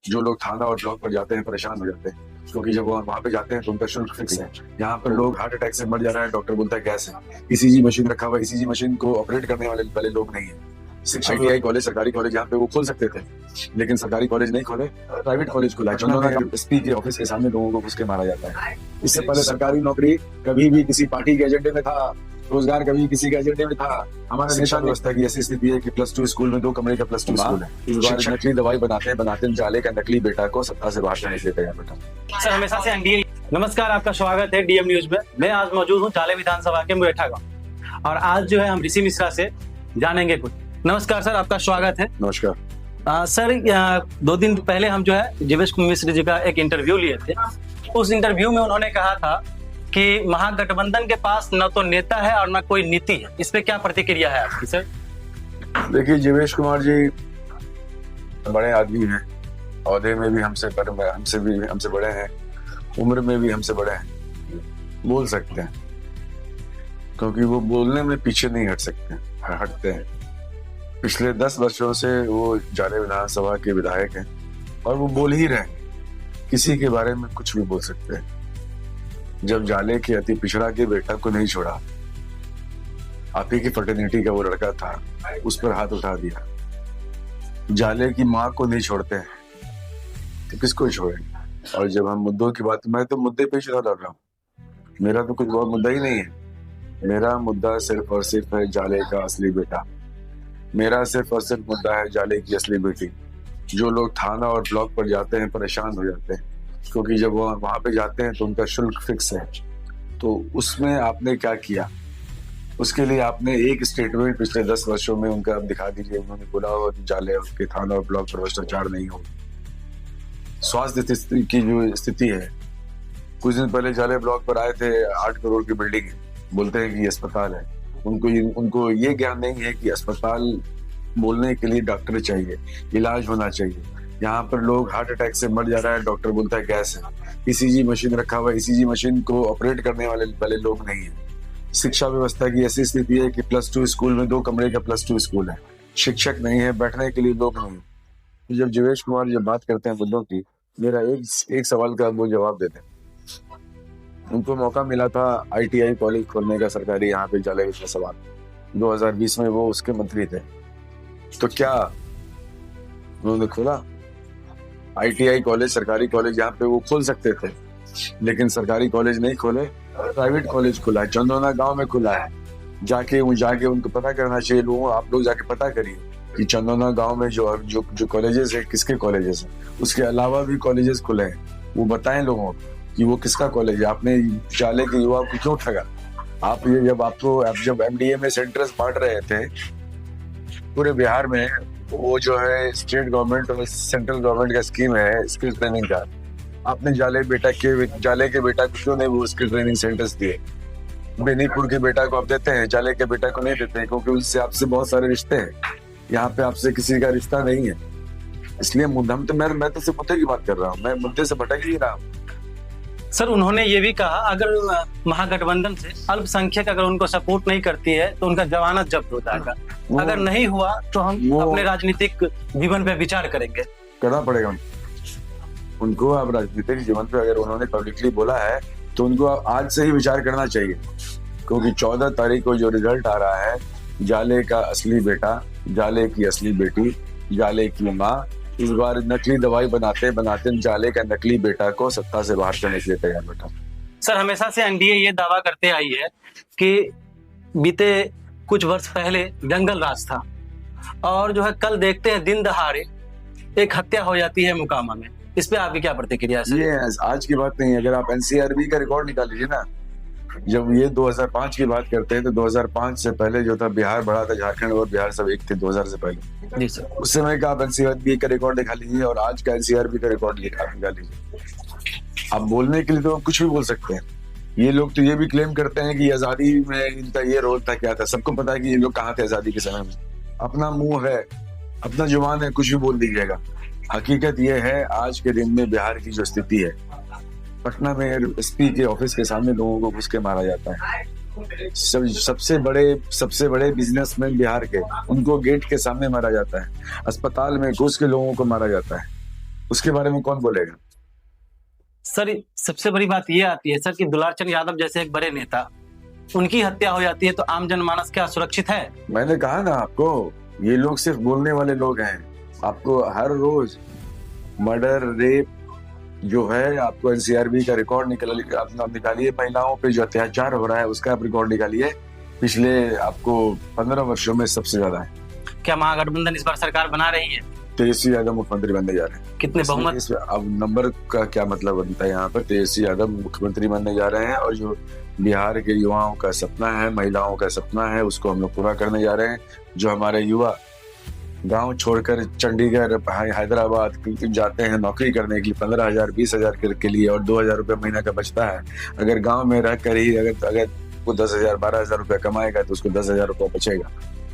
जो लोग थाना और ब्लॉक पर जाते हैं परेशान हो जाते हैं, क्योंकि जब वो वहां पे जाते हैं तो उनका शुल्क फिक्स है। यहाँ पर लोग हार्ट अटैक से मर जा रहे हैं, डॉक्टर बोलता है गैस है। ईसीजी मशीन रखा हुआ, ईसीजी मशीन को ऑपरेट करने वाले लोग नहीं है। ITI कॉलेज, सरकारी कॉलेज यहाँ पे वो खोल सकते थे, लेकिन सरकारी कॉलेज नहीं खोले, प्राइवेट कॉलेज खोला। चंदोना SP के ऑफिस के सामने लोगों को घुस के मारा जाता है। इससे पहले सरकारी नौकरी कभी भी किसी पार्टी के एजेंडे में था, रोजगार कभी किसी के एजेंडे में था। हमारा शिक्षा व्यवस्था की ऐसी स्थिति है कि +2 स्कूल में 2 कमरे का +2 स्कूल है। इस बार नकली दवाई बनाते जाले का नकली बेटा को सत्ता से बाहर करने के लिए तैयार बैठा। सर हमेशा से एनडीए। नमस्कार, आपका स्वागत है DM न्यूज में। मैं आज मौजूद हूँ जाले विधानसभा के मुरेठा गाँव, और आज जो है हम ऋषि मिश्रा से जानेंगे कुछ। नमस्कार सर, आपका स्वागत है। नमस्कार सर, 2 दिन पहले हम जो है जीवेश मिश्र जी का एक इंटरव्यू लिए थे। उस इंटरव्यू में उन्होंने कहा था कि महागठबंधन के पास न तो नेता है और न कोई नीति है। इस पे क्या प्रतिक्रिया है आपकी सर? देखिए, जीवेश कुमार जी बड़े आदमी हैं, औहदे में भी हमसे बड़े हैं, उम्र में भी हमसे बड़े हैं, बोल सकते हैं, क्योंकि वो बोलने में पीछे नहीं हटते हैं। पिछले 10 वर्षों से वो जाले विधानसभा के विधायक हैं और वो बोल ही रहे हैं, किसी के बारे में कुछ भी बोल सकते हैं। जब जाले के अति पिछड़ा के बेटा को नहीं छोड़ा, आप ही की फर्टिलिटी का वो लड़का था, उस पर हाथ उठा दिया। जाले की माँ को नहीं छोड़ते हैं तो किसको छोड़ेंगे? और जब हम मुद्दों की बात, मैं तो मुद्दे पे चुनाव लड़ रहा हूँ, मेरा तो कुछ बहुत मुद्दा ही नहीं है। मेरा मुद्दा सिर्फ और सिर्फ है जाले का असली बेटा। मेरा सिर्फ और सिर्फ मुद्दा है जाले की असली बेटी। जो लोग थाना और ब्लॉक पर जाते हैं परेशान हो जाते हैं, क्योंकि जब वो वहां पे जाते हैं तो उनका शुल्क फिक्स है। तो उसमें आपने क्या किया? उसके लिए आपने एक स्टेटमेंट पिछले 10 वर्षों में उनका आप दिखा दीजिए। उन्होंने बोला हो जाले के थाना और ब्लॉक पर भ्रष्टाचार नहीं हो। स्वास्थ्य की जो स्थिति है, कुछ दिन पहले जाले ब्लॉक पर आए थे, 8 करोड़ की बिल्डिंग है, बोलते हैं कि ये अस्पताल है। उनको ये ज्ञान नहीं है कि अस्पताल बोलने के लिए डॉक्टर चाहिए, इलाज होना चाहिए। यहाँ पर लोग हार्ट अटैक से मर जा रहा है, डॉक्टर बोलता है गैस है। ईसीजी मशीन रखा हुआ, ईसीजी मशीन को ऑपरेट करने वाले लोग नहीं है। शिक्षा व्यवस्था की ऐसी स्थिति है कि +2 स्कूल में 2 कमरे का +2 स्कूल है। शिक्षक नहीं है, बैठने के लिए लोग नहीं। तो जब जीवेश कुमार जब बात करते हैं मुद्दों की, मेरा एक सवाल का वो जवाब देते हैं। उनको मौका मिला था ITI कॉलेज खोलने का सरकारी, यहाँ पे जाले विधानसभा 2020 में, वो उसके मंत्री थे। तो क्या उन्होंने खोला? ITI कॉलेज, सरकारी कॉलेज यहाँ पे वो खोल सकते थे, लेकिन सरकारी कॉलेज नहीं खोले, प्राइवेट कॉलेज खुला है। चंदोना गांव में खुला है। जाके उनको पता करना चाहिए। आप लोग जाके पता करिए कि चंदोना गांव में जो कॉलेजेस है, किसके कॉलेजेस है। उसके अलावा भी कॉलेजेस खुले हैं, वो बताएं लोगों को कि वो किसका कॉलेज है। आपने जाले के युवा को क्यों ठगा? आप ये जब MDA में सेंटर्स बांट रहे थे पूरे बिहार में, वो जो है स्टेट गवर्नमेंट और सेंट्रल गवर्नमेंट का स्कीम है स्किल ट्रेनिंग का, आपने जाले के बेटा को क्यों नहीं वो स्किल ट्रेनिंग सेंटर्स दिए? बेनीपुर के बेटा को आप देते हैं, जाले के बेटा को नहीं देते हैं, क्योंकि उससे आपसे बहुत सारे रिश्ते हैं। यहाँ पे आपसे किसी का रिश्ता नहीं है। इसलिए मैं तो सिर्फ मुद्दे की बात कर रहा हूँ, मैं मुद्दे से भटक ही रहा हूँ। सर, उन्होंने ये भी कहा अगर महागठबंधन से अल्पसंख्यक अगर उनको सपोर्ट नहीं करती है तो उनका जमानत जब्त हो जाएगा। अगर नहीं हुआ तो हम अपने राजनीतिक जीवन पे विचार करेंगे। करना पड़ेगा उनको। अब राजनीतिक जीवन पे अगर उन्होंने पब्लिकली बोला है तो उनको आज से ही विचार करना चाहिए, क्योंकि 14 तारीख को जो रिजल्ट आ रहा है, जाले का असली बेटा, जाले की असली बेटी, जाले की माँ इस बार नकली दवाई बनाते जाले का नकली बेटा को सत्ता से बाहर करने के लिए तैयार बैठा। सर, हमेशा से एनडीए ये दावा करते आई है कि बीते कुछ वर्ष पहले जंगल राज था, और जो है कल देखते हैं दिन दहाड़े एक हत्या हो जाती है मोकामा में। इस पे आपकी क्या प्रतिक्रिया है? ये आज की बात नहीं है। अगर आप NCRB का रिकॉर्ड निकाल लीजिए ना, जब ये 2005 की बात करते हैं तो 2005 से पहले जो था बिहार बड़ा था, झारखंड और बिहार सब एक थे 2000 से पहले। जी सर। उस समय का आप NCRB का रिकॉर्ड दिखा लीजिए और आज का NCRB का रिकॉर्ड निकाल लीजिए। आप बोलने के लिए तो कुछ भी बोल सकते हैं। ये लोग तो ये भी क्लेम करते हैं कि आजादी में इनका ये रोल था, क्या था। सबको पता है कि ये लोग कहाँ थे आजादी के समय में। अपना मुंह है, अपना जुबान है, कुछ भी बोल दीजिएगा। हकीकत ये है, आज के दिन में बिहार की जो स्थिति है, पटना में SP के ऑफिस के सामने लोगों को घुस के मारा जाता है। सबसे बड़े बिजनेसमैन बिहार के, उनको गेट के सामने मारा जाता है। अस्पताल में घुस के लोगों को मारा जाता है। उसके बारे में कौन बोलेगा? सर सबसे बड़ी बात ये आती है सर कि दुलारचंद यादव जैसे एक बड़े नेता, उनकी हत्या हो जाती है तो आम जनमानस क्या सुरक्षित है? मैंने कहा ना आपको, ये लोग सिर्फ बोलने वाले लोग हैं। आपको हर रोज मर्डर, रेप जो है, आपको एनसीआरबी का रिकॉर्ड निकालिए, महिलाओं पे जो अत्याचार हो रहा है उसका आप रिकॉर्ड निकालिए, पिछले आपको 15 वर्षों में सबसे ज्यादा है। क्या महागठबंधन इस बार सरकार बना रही है? तेजस्वी यादव मुख्यमंत्री बनने जा रहे हैं। कितने बहुमत? अब नंबर का क्या मतलब बनता है यहाँ पर? तेजस्वी यादव मुख्यमंत्री बनने जा रहे हैं, और जो बिहार के युवाओं का सपना है, महिलाओं का सपना है, उसको हम लोग पूरा करने जा रहे हैं। जो हमारे युवा गांव छोड़कर चंडीगढ़, हैदराबाद जाते हैं नौकरी करने के लिए 15,000 20,000 के लिए, और 2,000 रुपये महीना का बचता है, अगर गांव में रह कर ही अगर वो 10,000 12,000 रुपया कमाएगा तो उसको 10,000 रुपया बचेगा।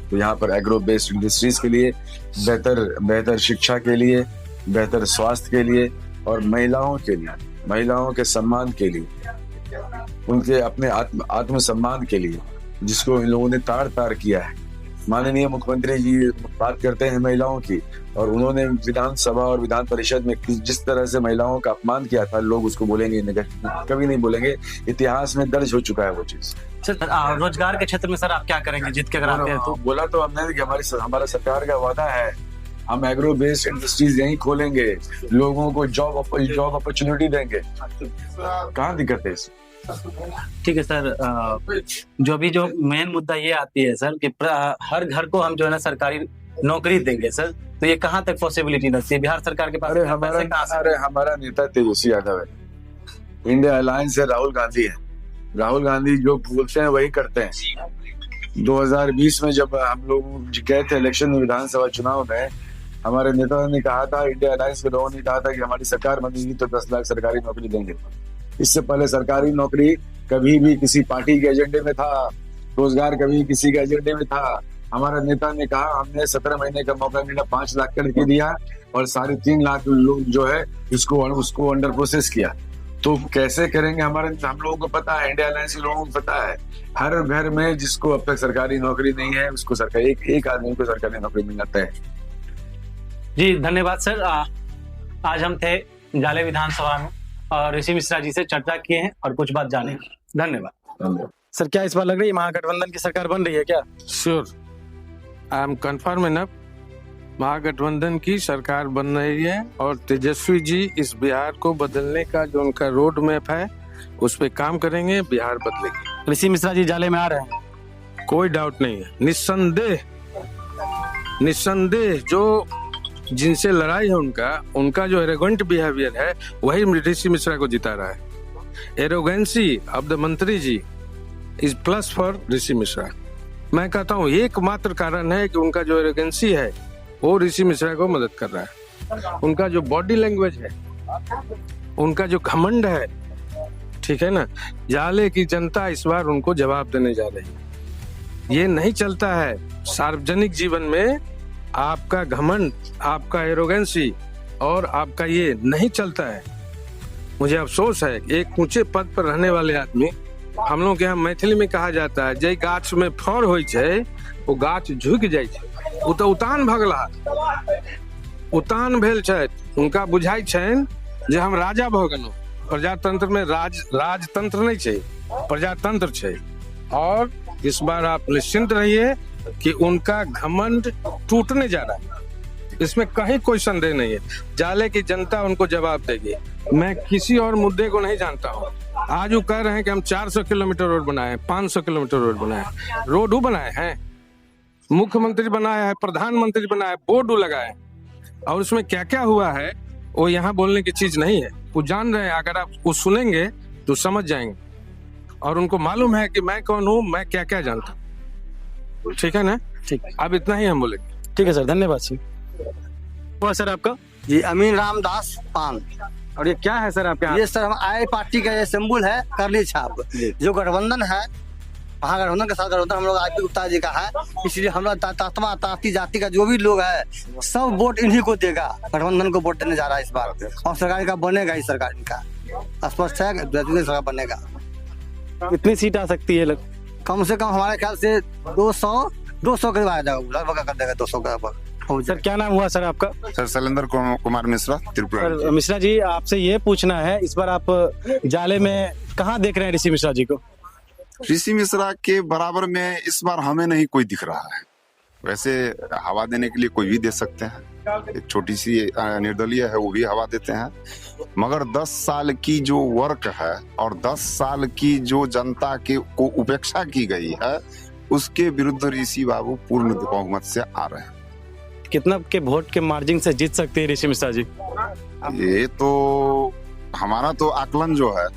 तो यहाँ पर एग्रो बेस्ड इंडस्ट्रीज के लिए, बेहतर शिक्षा के लिए, बेहतर स्वास्थ्य के लिए, और महिलाओं के लिए, महिलाओं के सम्मान के लिए, उनके अपने आत्म सम्मान के लिए, जिसको इन लोगों ने तार तार किया है। माननीय मुख्यमंत्री जी बात करते हैं महिलाओं की, और उन्होंने विधानसभा और विधान परिषद में जिस तरह से महिलाओं का अपमान किया था, लोग उसको बोलेंगे कभी नहीं बोलेंगे। इतिहास में दर्ज हो चुका है वो चीज। सर रोजगार के क्षेत्र में सर आप क्या करेंगे जीत के अगर आते हैं तो? बोला तो हमने कि हमारा सरकार का वादा है, हम एग्रो बेस्ड इंडस्ट्रीज यहीं खोलेंगे, लोगों को जॉब अपॉर्चुनिटी देंगे। कहाँ दिक्कत है इसमें? ठीक है सर, जो मेन मुद्दा ये आती है सर कि हर घर को हम जो है ना सरकारी नौकरी देंगे सर, तो ये कहाँ तक पॉसिबिलिटी रहती है बिहार सरकार के पास? हमारा नेता तेजस्वी यादव है, इंडिया अलायंस है, राहुल गांधी है। राहुल गांधी जो बोलते हैं वही करते हैं। 2020 में जब हम लोग गए थे इलेक्शन में, विधानसभा चुनाव में, हमारे नेता ने कहा था, इंडिया अलायंस के लोगों ने कहा था कि हमारी सरकार बनेगी तो 10 लाख सरकारी नौकरी देंगे। इससे पहले सरकारी नौकरी कभी भी किसी पार्टी के एजेंडे में था, रोजगार कभी किसी के एजेंडे में था। हमारा नेता ने कहा, हमने 17 महीने का मौका मिला, 5 लाख करके दिया, और 3.5 लाख लोग जो है उसको अंडर प्रोसेस किया। तो कैसे करेंगे? हम लोगों को पता है, इंडिया अलायंस के लोगों को पता है, हर घर में जिसको अब तक सरकारी नौकरी नहीं है उसको सरकारी एक आदमी को सरकारी नौकरी मिल जाता है। जी धन्यवाद सर। आज हम थे जाले विधानसभा में और ऋषि मिश्रा जी से चर्चा किए हैं और कुछ बात जाने। धन्यवाद। सर क्या इस बार लग रही है महागठबंधन की सरकार बन रही है क्या? Sure, I am confirm enough, Mahagathbandhan की सरकार बन रही है, और तेजस्वी जी इस बिहार को बदलने का जो उनका रोड मैप है उस पे काम करेंगे, बिहार बदलेगी। ऋषि मिश्रा जी जाले में आ रहे हैं? कोई डाउट नहीं है, निस्संदेह जो जिनसे लड़ाई है उनका जो एरोगेंट बिहेवियर है वही ऋषि मिश्रा को जिता रहा है। एरोगेंसी ऑफ द मंत्री जी इज प्लस फॉर ऋषि मिश्रा। मैं कहता हूँ एकमात्र कारण है कि उनका जो एरोगेंसी है वो ऋषि मिश्रा को मदद कर रहा है। उनका जो बॉडी लैंग्वेज है, उनका जो घमंड है, ठीक है ना, जाले की जनता इस बार उनको जवाब देने जा रही है। ये नहीं चलता है सार्वजनिक जीवन में, आपका घमंड, आपका एरोगेंसी और आपका ये नहीं चलता है। मुझे अफसोस है, एक ऊंचे पद पर रहने वाले आदमी, हम लोग यहाँ मैथिली में कहा जाता है, जय गाछ में फर होइ छै वो गाछ झुक जाइ छै, वो तो उतान भगला, उतान भेल छै। उनका बुझाई छनि जे हम राजा भऽ गेलहुँ। प्रजातंत्र में राजतंत्र नहीं छै, प्रजातंत्र छै। और इस बार आप निश्चिंत रहिए कि उनका घमंड टूटने जा रहा है, इसमें कहीं कोई संदेह नहीं है। जाले की जनता उनको जवाब देगी। मैं किसी और मुद्दे को नहीं जानता हूँ। आज वो कह रहे हैं कि हम 400 किलोमीटर रोड बनाए, 500 किलोमीटर रोड बनाए। रोड बनाए हैं, मुख्यमंत्री बनाया है, प्रधानमंत्री बनाया, बोर्ड लगाए, और उसमें क्या क्या हुआ है वो यहाँ बोलने की चीज नहीं है। वो जान रहे हैं, अगर आप वो सुनेंगे तो समझ जाएंगे, और उनको मालूम है कि मैं कौन हूँ, मैं क्या क्या जानता हूँ। ठीक है ना? ठीक, अब इतना ही हम बोलेंगे। ठीक है सर, धन्यवाद सर। हुआ सर आपका? जी अमीन रामदास पान। और ये क्या है सर आपके हाथ? ये सर हम आई पार्टी का ये सिंबल है, करली छाप। जो गठबंधन है, महागठबंधन के साथ गठबंधन हम लोग आईपी गुप्ता जी का है, इसलिए हम लोग तात्मा ताती जाति का जो भी लोग है सब वोट इन्हीं को देगा। गठबंधन को वोट देने जा रहा है इस बार, और सरकार का बनेगा ही, सरकार इनका स्पष्ट है, सरकार बनेगा। कितनी सीट आ सकती है? कम से कम हमारे ख्याल से 200 के बाद लगभग कर देगा, 200 के लगभग। पहुंच सर जाए। क्या नाम हुआ सर आपका? सर शैलेंद्र कुमार मिश्रा, त्रिपुरा। सर मिश्रा जी, आपसे ये पूछना है, इस बार आप जाले में कहाँ देख रहे हैं ऋषि मिश्रा जी को? ऋषि मिश्रा के बराबर में इस बार हमें नहीं कोई दिख रहा है। वैसे हवा देने के लिए कोई भी दे सकते हैं, एक छोटी सी निर्दलीय है वो भी हवा देते हैं, मगर 10 साल की जो वर्क है और 10 साल की जो जनता के को उपेक्षा की गई है, उसके विरुद्ध ऋषि बाबू पूर्ण बहुमत से आ रहे हैं। कितना के वोट के मार्जिन से जीत सकते हैं ऋषि मिश्रा जी? ये तो हमारा तो आकलन जो है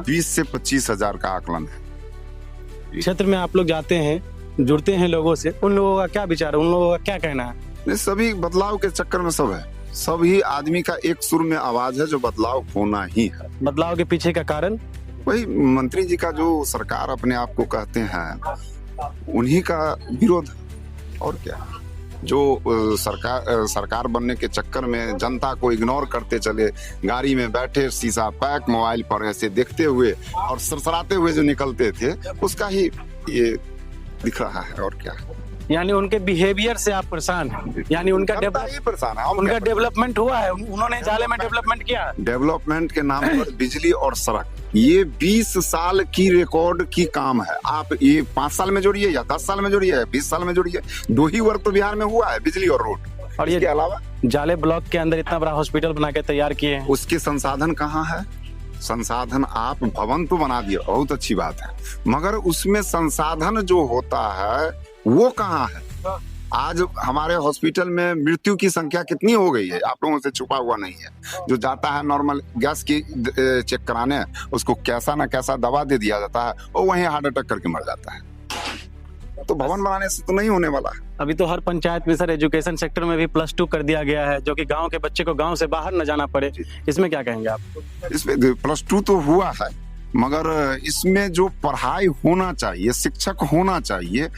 20 से 25 हजार का आकलन है। क्षेत्र में आप लोग जाते हैं, जुड़ते हैं लोगों से, उन लोगों का क्या विचार है, उन लोगों का क्या कहना है? ये सभी बदलाव के चक्कर में सब है, सभी आदमी का एक सुर में आवाज है जो बदलाव होना ही है। बदलाव के पीछे का कारण? वही मंत्री जी का जो सरकार अपने आप को कहते हैं, उन्हीं का विरोध, और क्या। जो सरकार बनने के चक्कर में जनता को इग्नोर करते चले, गाड़ी में बैठे शीशा पैक मोबाइल पर ऐसे देखते हुए और सरसराते हुए जो निकलते थे, उसका ही ये दिख रहा है, और क्या। यानी उनके बिहेवियर से आप परेशान हैं? यानी उनका जनता ही परेशान है। हम उनका क्या डेवलपमेंट हुआ है? उन्होंने जाले में डेवलपमेंट किया? डेवलपमेंट के नाम पर बिजली और सड़क, ये 20 साल की रिकॉर्ड की काम है। आप ये 5 साल में जोड़िए या 10 साल में जोड़िए या 20 साल में जोड़िए, 2 ही वर्क तो बिहार में हुआ है, बिजली और रोड। और ये इसके अलावा जाले ब्लॉक के अंदर इतना बड़ा हॉस्पिटल बना के तैयार किए हैं, उसके संसाधन कहाँ है? संसाधन, आप भवन तो बना दिए, बहुत अच्छी बात है, मगर उसमें संसाधन जो होता है वो कहाँ है? आज हमारे हॉस्पिटल में मृत्यु की संख्या कितनी हो गई है, आप लोगों से छुपा हुआ नहीं है। जो जाता है नॉर्मल गैस की चेक कराने, उसको कैसा ना कैसा दवा दे दिया जाता है और वहीं हार्ट अटैक करके मर जाता है। तो भवन बनाने से तो नहीं होने वाला है। अभी तो हर पंचायत में सर एजुकेशन सेक्टर में भी +2 कर दिया गया है, जो कि गांव के बच्चे को गांव से बाहर न जाना पड़े। इसमें क्या कहेंगे आप? इसमें +2 तो हुआ है, मगर इसमें जो पढ़ाई होना चाहिए, शिक्षक होना चाहिए,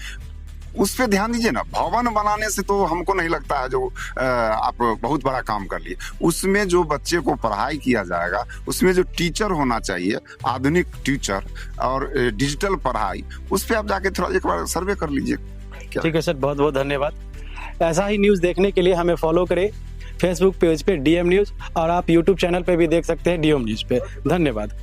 उस पे ध्यान दीजिए ना। भवन बनाने से तो हमको नहीं लगता है जो आप बहुत बड़ा काम कर लिए। उसमें जो बच्चे को पढ़ाई किया जाएगा, उसमें जो टीचर होना चाहिए, आधुनिक टीचर और डिजिटल पढ़ाई, उस पे आप जाके थोड़ा एक बार सर्वे कर लीजिए। ठीक है सर, बहुत बहुत धन्यवाद। ऐसा ही न्यूज़ देखने के लिए हमें फॉलो करें फेसबुक पेज पे DM न्यूज़, और आप यूट्यूब चैनल पे भी देख सकते हैं DM न्यूज़ पे। धन्यवाद।